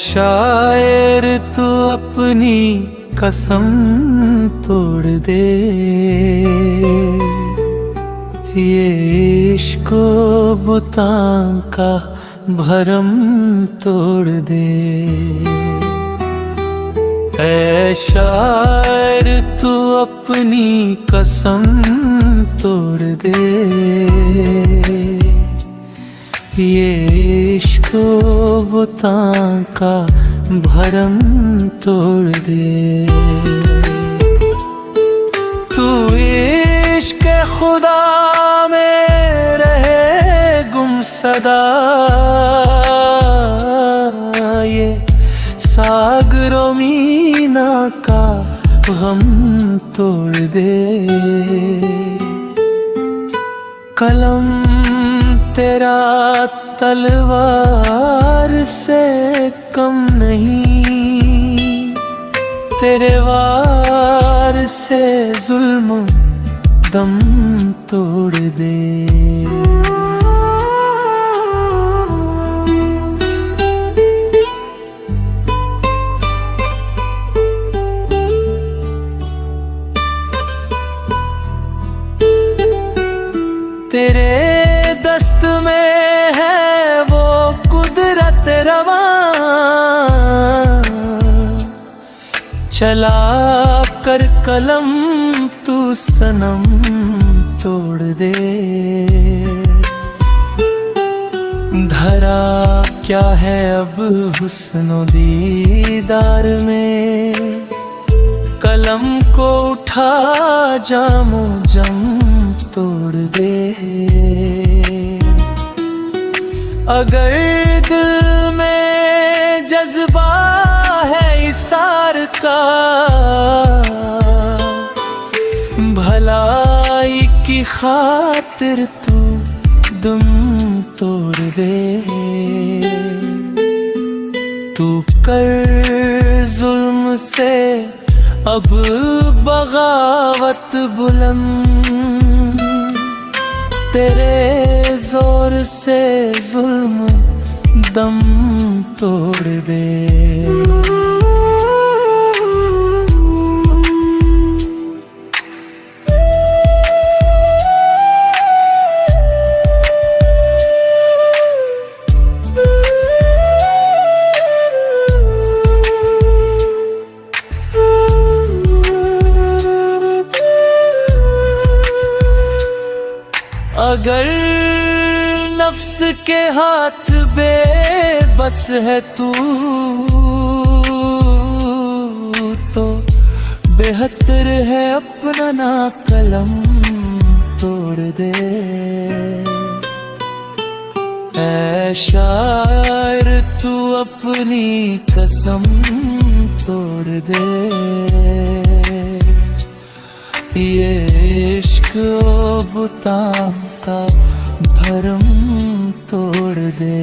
शायर तू अपनी कसम तोड़ दे, ये इश्क बुतां का भरम तोड़ दे। ऐ शायर तू अपनी कसम तोड़ दे, ये इश्क बुतां का भरम तोड़ दे। तू इश्क खुदा में रहे गुमसदा, ये सागरो मीना का गम तोड़ दे। कलम तेरा तलवार से कम नहीं, तेरे वार से जुल्म दम तोड़ दे। तेरे दस्त में है वो कुदरत रवां, चला कर कलम तू सनम तोड़ दे। धरा क्या है अब हुस्नो दीदार में, कलम को उठा जामो जम तोड़ दे। अगर दिल में जज्बा है इसार का, भलाई की खातिर तू दुम तोड़ दे। तू कर जुल्म से अब बगावत बुलंद, तेरे जोर से जुल्म दम तोड़ दे। अगर नफ्स के हाथ बेबस है तू, तो बेहतर है अपना ना कलम तोड़ दे। ऐ शायर तू अपनी कसम तोड़ दे, ये इश्क बुतां का भरम तोड़ दे।